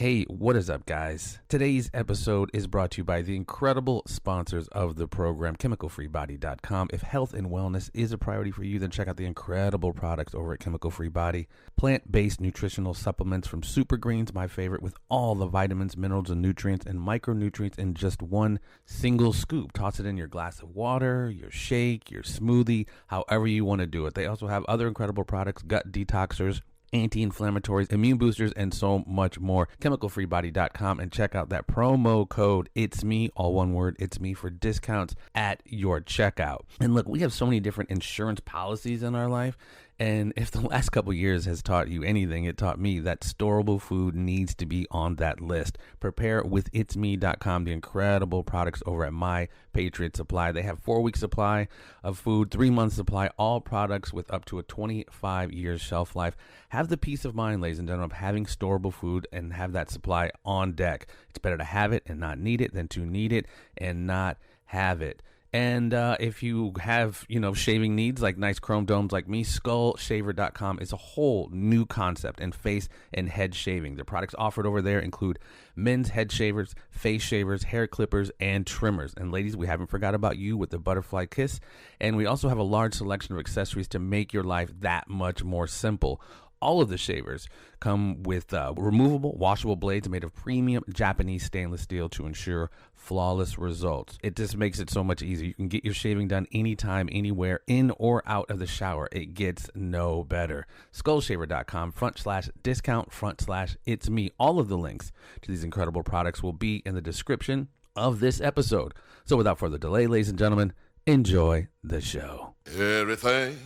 Hey, what is up, guys? Today's episode is brought to you by the incredible sponsors of the program, ChemicalFreeBody.com. If health and wellness is a priority for you, then check out the incredible products over at Chemical Free Body. Plant-based nutritional supplements from Super Greens, my favorite, with all the vitamins, minerals, and nutrients and micronutrients in just one single scoop. Toss it in your glass of water, your shake, your smoothie, however you want to do it. They also have other incredible products, gut detoxers, anti-inflammatories, immune boosters, and so much more. ChemicalFreeBody.com, and check out that promo code ItsMe, all one word, ItsMe, for discounts at your checkout. And look, we have so many different insurance policies in our life, and if the last couple years has taught you anything, it taught me that storable food needs to be on that list. Prepare with ItsMe.com, the incredible products over at My Patriot Supply. They have 4-week supply of food, 3-month supply, all products with up to a 25-year shelf life. Have the peace of mind, ladies and gentlemen, of having storable food and have that supply on deck. It's better to have it and not need it than to need it and not have it. And if you have, shaving needs like nice chrome domes like me, SkullShaver.com is a whole new concept in face and head shaving. The products offered over there include men's head shavers, face shavers, hair clippers, and trimmers. And ladies, we haven't forgot about you with the butterfly kiss. And we also have a large selection of accessories to make your life that much more simple. All of the shavers come with removable, washable blades made of premium Japanese stainless steel to ensure flawless results. It just makes it so much easier. You can get your shaving done anytime, anywhere, in or out of the shower. It gets no better. SkullShaver.com /discount/ItsMe. All of the links to these incredible products will be in the description of this episode. So without further delay, ladies and gentlemen, enjoy the show. Everything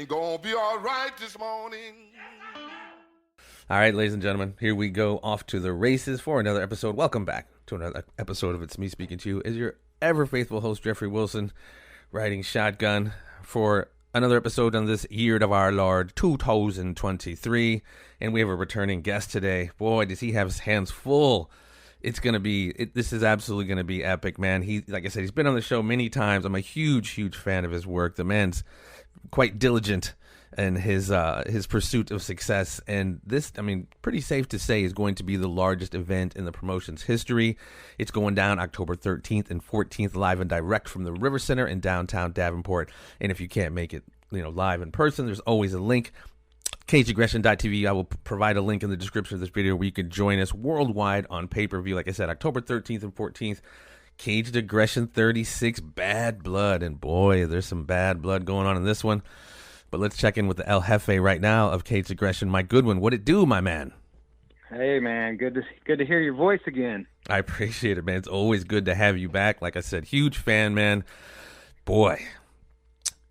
gonna be all right this morning. All right, ladies and gentlemen, here we go off to the races for another episode. Welcome back to another episode of It's Me Speaking to You. As your ever faithful host, Jeffrey Wilson, riding shotgun for another episode on this year of our Lord 2023. And we have a returning guest today. Boy, does he have his hands full. It's going to be, this is absolutely going to be epic, man. He, like I said, he's been on the show many times. I'm a huge, huge fan of his work. The man's quite diligent in his pursuit of success. And this, pretty safe to say, is going to be the largest event in the promotion's history. It's going down October 13th and 14th, live and direct from the River Center in downtown Davenport. And if you can't make it, live in person, there's always a link. CageAggression.tv. I will provide a link in the description of this video where you can join us worldwide on pay-per-view. Like I said, October 13th and 14th. Caged Aggression 36, Bad Blood. And boy, there's some bad blood going on in this one. But let's check in with the El Jefe right now of Caged Aggression, Mike Goodwin. What it do, my man? Hey, man. Good to hear your voice again. I appreciate it, man. It's always good to have you back. Like I said, huge fan, man. Boy,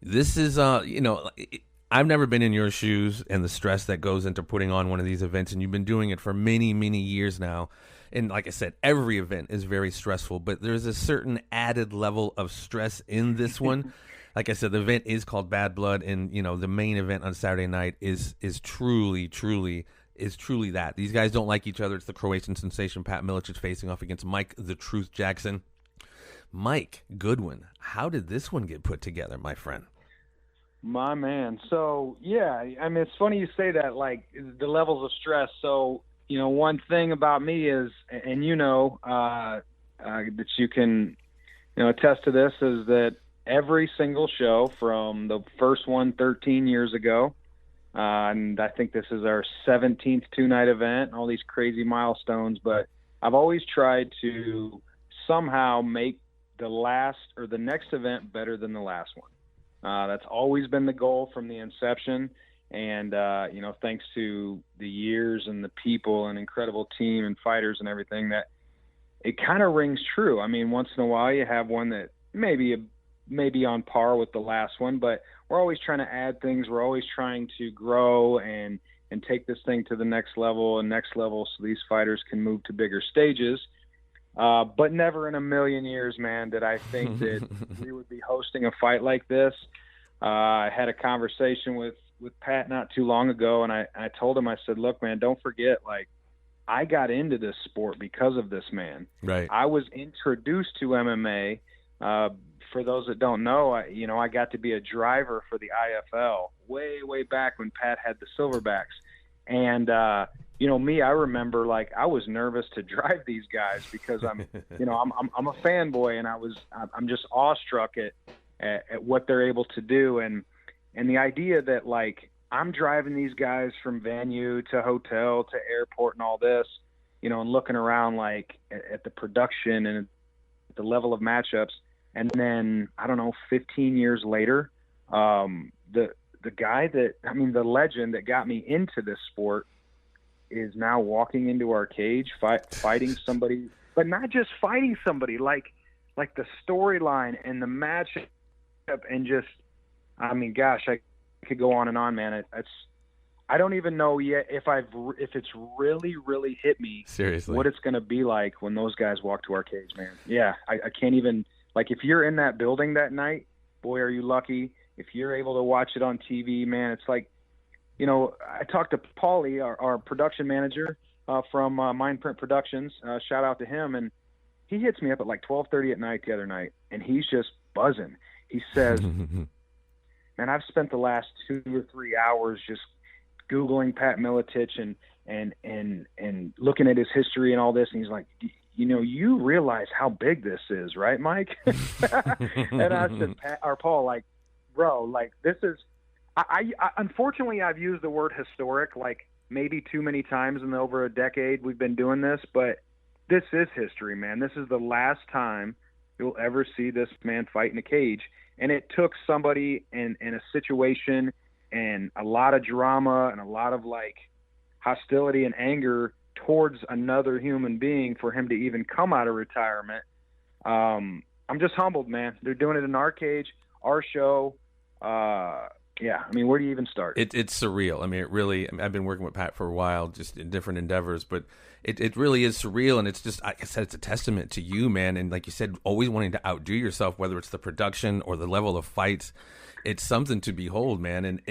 this is, I've never been in your shoes and the stress that goes into putting on one of these events, and you've been doing it for many, many years now. And like I said, every event is very stressful, but there's a certain added level of stress in this one. Like I said, the event is called Bad Blood, and the main event on Saturday night is truly that. These guys don't like each other. It's the Croatian sensation Pat Milicic facing off against Mike the Truth Jackson. Mike Goodwin, how did this one get put together, my friend? My man. So, yeah, it's funny you say that, like the levels of stress. So, one thing about me is, and that you can, attest to this, is that every single show from the first one 13 years ago, and I think this is our 17th two-night event, all these crazy milestones, but I've always tried to somehow make the last or the next event better than the last one. That's always been the goal from the inception. And, thanks to the years and the people and incredible team and fighters and everything, that it kind of rings true. Once in a while you have one that maybe on par with the last one, but we're always trying to add things. We're always trying to grow and take this thing to the next level so these fighters can move to bigger stages. But never in a million years, man, did I think that we would be hosting a fight like this. I had a conversation with Pat not too long ago, and I told him, I said, look, man, don't forget, like, I got into this sport because of this man. Right. I was introduced to MMA. For those that don't know, I got to be a driver for the IFL way back when Pat had the Silverbacks. And, me, I remember like I was nervous to drive these guys because I'm a fanboy, and I'm just awestruck at what they're able to do. And the idea that like I'm driving these guys from venue to hotel to airport and all this, and looking around like at the production and the level of matchups. And then, I don't know, 15 years later, the guy the legend that got me into this sport is now walking into our cage, fighting somebody, but not just fighting somebody, like the storyline and the matchup, and just, gosh, I could go on and on, man. I don't even know yet if it's really, really hit me. Seriously, what it's going to be like when those guys walk to our cage, man. Yeah, I can't even, like, if you're in that building that night, boy, are you lucky. If you're able to watch it on TV, man, it's like, I talked to Paulie, our production manager from Mindprint Productions. Shout out to him. And he hits me up at like 12:30 at night the other night, and he's just buzzing. He says, man, I've spent the last 2 or 3 hours just Googling Pat Miletich and looking at his history and all this. And he's like, you realize how big this is, right, Mike? And I said, Paul, like, bro, like, this is, I unfortunately, I've used the word historic like maybe too many times in over a decade we've been doing this, but this is history, man. This is the last time you'll ever see this man fight in a cage. And it took somebody in a situation and a lot of drama and a lot of like hostility and anger towards another human being for him to even come out of retirement. I'm just humbled, man. They're doing it in our cage, our show. Yeah, where do you even start? It's surreal. It really, I've been working with Pat for a while, just in different endeavors, but it really is surreal. And it's just, like I said, it's a testament to you, man. And like you said, always wanting to outdo yourself, whether it's the production or the level of fights. It's something to behold, man. And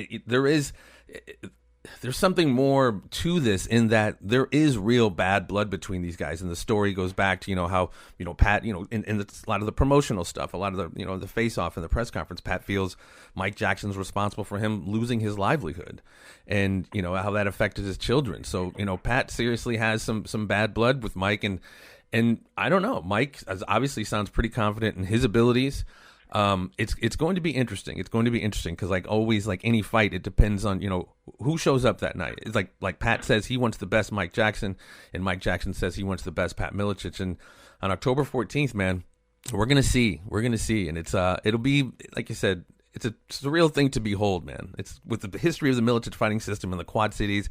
there's something more to this in that there is real bad blood between these guys. And the story goes back to, how, Pat, in a lot of the promotional stuff, a lot of the, the face off in the press conference, Pat feels Mike Jackson's responsible for him losing his livelihood and, how that affected his children. So, Pat seriously has some bad blood with Mike, and I don't know, Mike obviously sounds pretty confident in his abilities. It's going to be interesting. It's going to be interesting because, like always, like any fight, it depends on who shows up that night. It's like Pat says he wants the best Mike Jackson, and Mike Jackson says he wants the best Pat Miletich. And on October 14th, man, we're gonna see, and it'll be, like you said, it's a surreal thing to behold, man. It's with the history of the Miletich fighting system in the Quad Cities.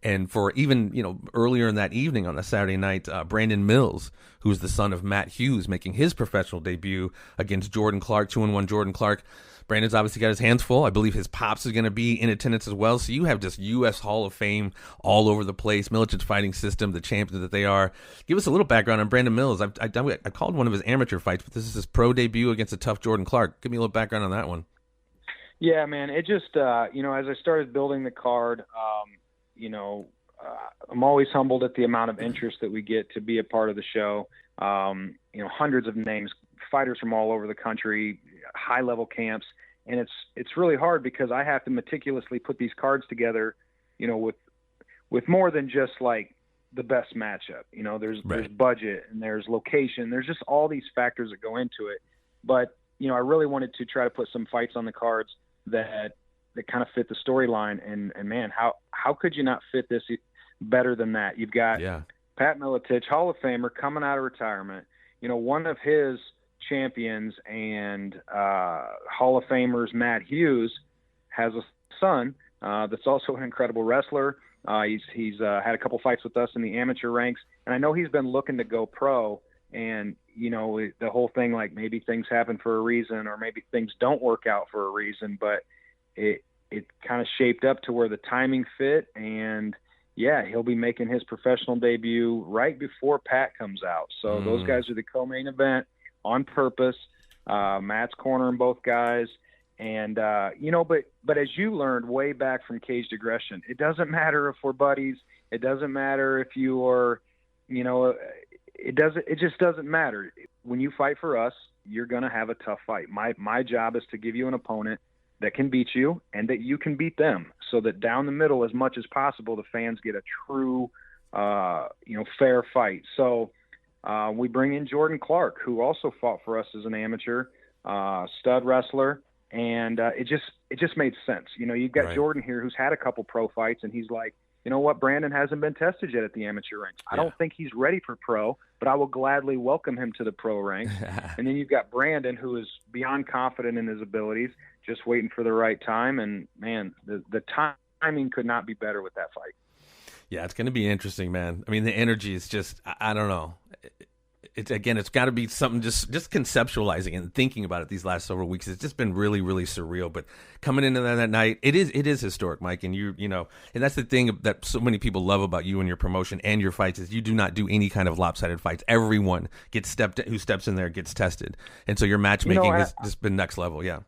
And for even, earlier in that evening on a Saturday night, Brandon Mills, who's the son of Matt Hughes, making his professional debut against Jordan Clark, 2-1 Jordan Clark. Brandon's obviously got his hands full. I believe his pops is going to be in attendance as well. So you have just U.S. Hall of Fame all over the place. Miletich fighting system, the champions that they are. Give us a little background on Brandon Mills. I called one of his amateur fights, but this is his pro debut against a tough Jordan Clark. Give me a little background on that one. Yeah, man. It just, as I started building the card, I'm always humbled at the amount of interest that we get to be a part of the show. Hundreds of names, fighters from all over the country, high level camps. And it's really hard because I have to meticulously put these cards together, with more than just like the best matchup. There's budget and there's location. There's just all these factors that go into it. But, I really wanted to try to put some fights on the cards that kind of fit the storyline. And man, how could you not fit this better than that? You've got Pat Miletich, Hall of Famer, coming out of retirement. One of his champions and Hall of Famers, Matt Hughes, has a son that's also an incredible wrestler. He's had a couple fights with us in the amateur ranks, and I know he's been looking to go pro. And the whole thing, like maybe things happen for a reason, or maybe things don't work out for a reason, but it kind of shaped up to where the timing fit. And yeah, he'll be making his professional debut right before Pat comes out. So those guys are the co-main event on purpose. Matt's cornering both guys. And, but as you learned way back from Caged Aggression, it doesn't matter if we're buddies. It doesn't matter if you are, it just doesn't matter. When you fight for us, you're going to have a tough fight. My job is to give you an opponent that can beat you and that you can beat them, so that down the middle, as much as possible, the fans get a true, fair fight. So we bring in Jordan Clark, who also fought for us as an amateur, stud wrestler. And it just made sense. You've got Right. Jordan here who's had a couple pro fights, and he's like, you know what, Brandon hasn't been tested yet at the amateur ranks. I don't think he's ready for pro, but I will gladly welcome him to the pro ranks. And then you've got Brandon, who is beyond confident in his abilities, just waiting for the right time. And, man, the timing could not be better with that fight. Yeah, it's going to be interesting, man. I mean, the energy is just, I don't know. It's got to be something just conceptualizing and thinking about it these last several weeks. It's just been really, really surreal. But coming into that night, it is historic, Mike. And and that's the thing that so many people love about you and your promotion and your fights is you do not do any kind of lopsided fights. Everyone who steps in there gets tested. And so your matchmaking has just been next level. Yeah.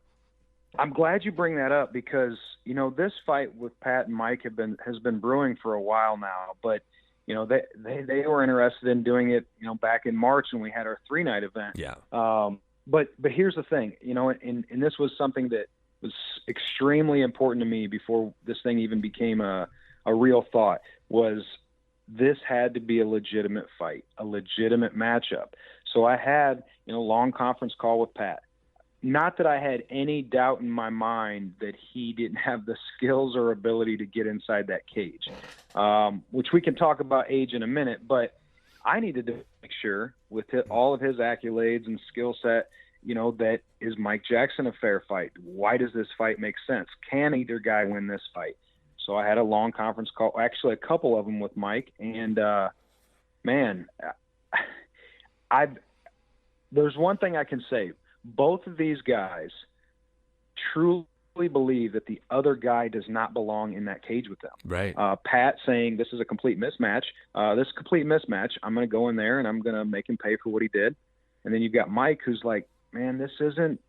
I'm glad you bring that up because, this fight with Pat and Mike has been brewing for a while now, but they were interested in doing it, back in March when we had our 3-night event. Yeah. But here's the thing, and this was something that was extremely important to me before this thing even became a real thought, was this had to be a legitimate fight, a legitimate matchup. So I had, a long conference call with Pat. Not that I had any doubt in my mind that he didn't have the skills or ability to get inside that cage, which we can talk about age in a minute, but I needed to make sure with all of his accolades and skill set, that is Mike Jackson a fair fight? Why does this fight make sense? Can either guy win this fight? So I had a long conference call, actually a couple of them with Mike, and man, there's one thing I can say. Both of these guys truly believe that the other guy does not belong in that cage with them. Right. Pat saying this is a complete mismatch. This is a complete mismatch. I'm going to go in there and I'm going to make him pay for what he did. And then you've got Mike, who's like, man, this isn't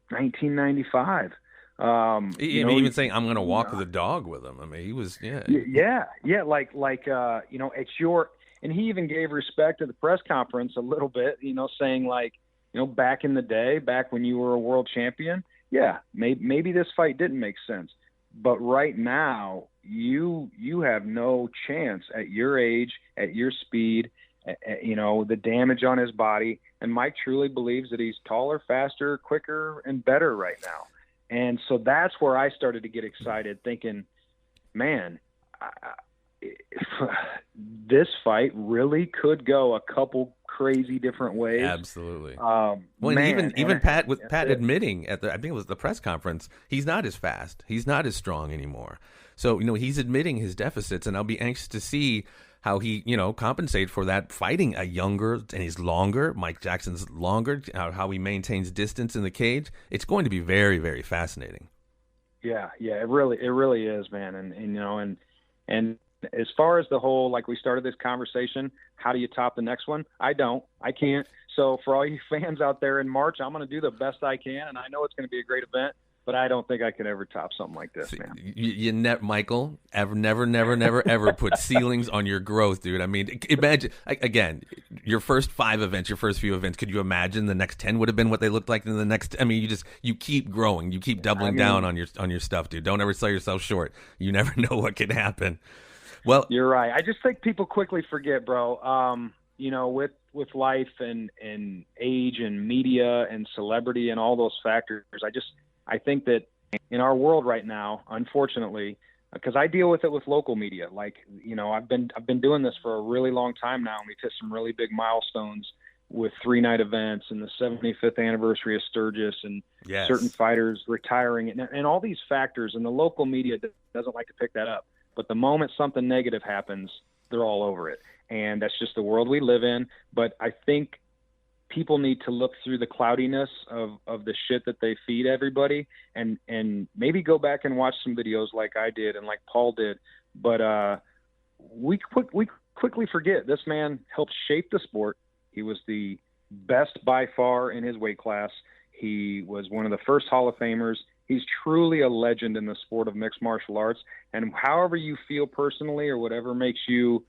1995. Even saying I'm going to walk the dog with him. I mean, he was, yeah. Like it's your, and he even gave respect at the press conference a little bit, saying like, back in the day, back when you were a world champion, maybe this fight didn't make sense. But right now, you have no chance at your age, at your speed, the damage on his body. And Mike truly believes that he's taller, faster, quicker, and better right now. And so that's where I started to get excited, thinking, man, this fight really could go a couple crazy different ways. Absolutely. Man, even Pat admitting I think it was the press conference, he's not as fast, he's not as strong anymore. So he's admitting his deficits, and I'll be anxious to see how he compensate for that fighting a younger, and he's longer. Mike Jackson's longer. How he maintains distance in the cage. It's going to be very, very fascinating. Yeah, it really is, man. And as far as the whole, like we started this conversation, how do you top the next one? I can't. So for all you fans out there in March, I'm going to do the best I can. And I know it's going to be a great event, but I don't think I could ever top something like this, man. Michael, never put ceilings on your growth, dude. I mean, imagine, again, your first 5 events, your first few events, could you imagine the next 10 would have been what they looked like in the next? I mean, you keep growing. You keep doubling down on your stuff, dude. Don't ever sell yourself short. You never know what can happen. Well, you're right. I just think people quickly forget, bro. With life and age and media and celebrity and all those factors, I think that in our world right now, unfortunately, because I deal with it with local media, like, I've been doing this for a really long time now, and we've hit some really big milestones with 3-night events and the 75th anniversary of Sturgis and certain fighters retiring and all these factors, and the local media doesn't like to pick that up. But the moment something negative happens, they're all over it. And that's just the world we live in. But I think people need to look through the cloudiness of the shit that they feed everybody and maybe go back and watch some videos like I did and like Paul did. But we quickly forget this man helped shape the sport. He was the best by far in his weight class. He was one of the first Hall of Famers. He's truly a legend in the sport of mixed martial arts. And however you feel personally or whatever makes you,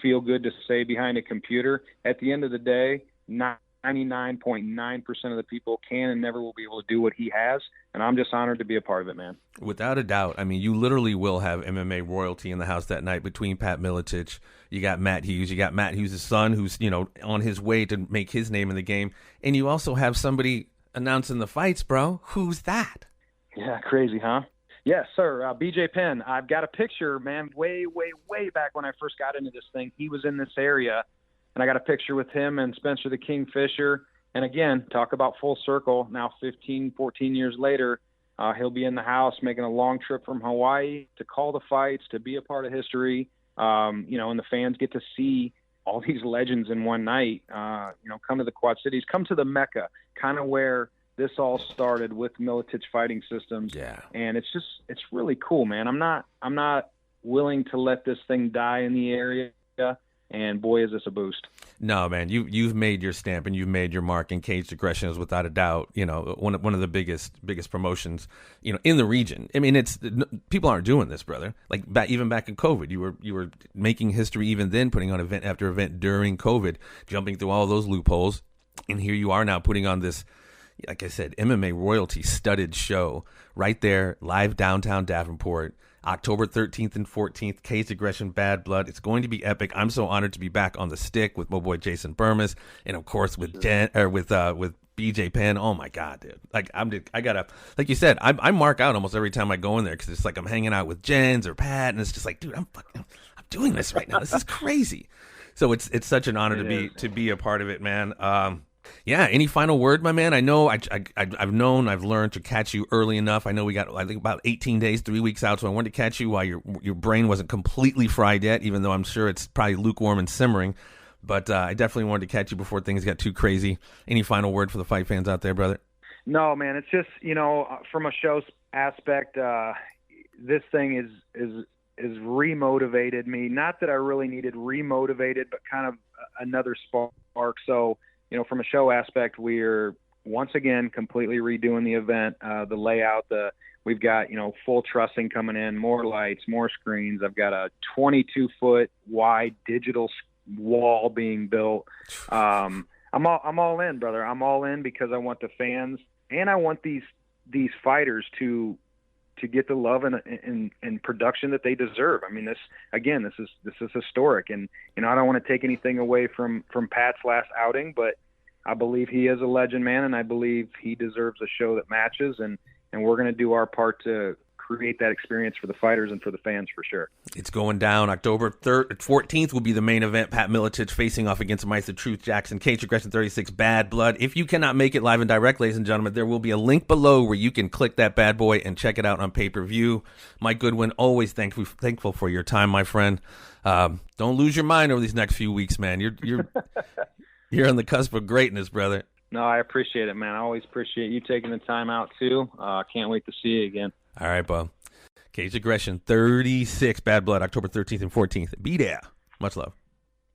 feel good to say behind a computer, at the end of the day, not 99.9% of the people can and never will be able to do what he has. And I'm just honored to be a part of it, man. Without a doubt. I mean, you literally will have MMA royalty in the house that night between Pat Miletich. You got Matt Hughes. You got Matt Hughes' son who's, on his way to make his name in the game. And you also have somebody announcing the fights, bro. Who's that? Yeah, crazy, huh? Yes, sir. BJ Penn. I've got a picture, man, way, way, way back when I first got into this thing. He was in this area, and I got a picture with him and Spencer the King Fisher. And again, talk about full circle. Now 15, 14 years later, he'll be in the house making a long trip from Hawaii to call the fights, to be a part of history. And the fans get to see all these legends in one night, come to the Quad Cities, come to the Mecca, kind of where this all started with Miletich Fighting Systems. Yeah. And it's really cool, man. I'm not willing to let this thing die in the area. And boy, is this a boost. No, man, you've made your stamp and you've made your mark, and Caged Aggression is without a doubt, one of the biggest promotions, in the region. I mean, people aren't doing this, brother. Like even back in COVID, you were making history even then, putting on event after event during COVID, jumping through all those loopholes, and here you are now putting on this, like I said, MMA royalty studded show right there, live downtown Davenport. October 13th and 14th, Caged Aggression, Bad Blood. It's going to be epic. I'm so honored to be back on the stick with my boy Jason Burmis, and of course with with BJ Penn. Oh my God, dude! Like like you said, I mark out almost every time I go in there because it's like I'm hanging out with Jens or Pat, and it's just like, dude, I'm doing this right now. This is crazy. So it's such an honor to be a part of it, man. Yeah. Any final word, my man? I know I've learned to catch you early enough. I know we got, I think, about 18 days, 3 weeks out. So I wanted to catch you while your brain wasn't completely fried yet, even though I'm sure it's probably lukewarm and simmering. But I definitely wanted to catch you before things got too crazy. Any final word for the fight fans out there, brother? No, man. It's just, from a show aspect, this thing is remotivated me. Not that I really needed remotivated, but kind of another spark. So, from a show aspect, we're once again completely redoing the event, the layout. We've got full trussing coming in, more lights, more screens. I've got a 22-foot wide digital wall being built. I'm all in, brother. I'm all in because I want the fans and I want these fighters to get the love and production that they deserve. I mean, this is historic, and I don't want to take anything away from Pat's last outing, but I believe he is a legend, man, and I believe he deserves a show that matches, and we're going to do our part to create that experience for the fighters and for the fans for sure. It's going down. October 14th will be the main event. Pat Miletich facing off against Mice the Truth Jackson, Caged Aggression 36, Bad Blood. If you cannot make it live and direct, ladies and gentlemen, there will be a link below where you can click that bad boy and check it out on pay-per-view. Mike Goodwin, always thankful for your time, my friend. Don't lose your mind over these next few weeks, man. You're on the cusp of greatness, brother. No, I appreciate it, man. I always appreciate you taking the time out, too. Can't wait to see you again. All right, bub. Caged Aggression 36, Bad Blood, October 13th and 14th. Be there. Much love.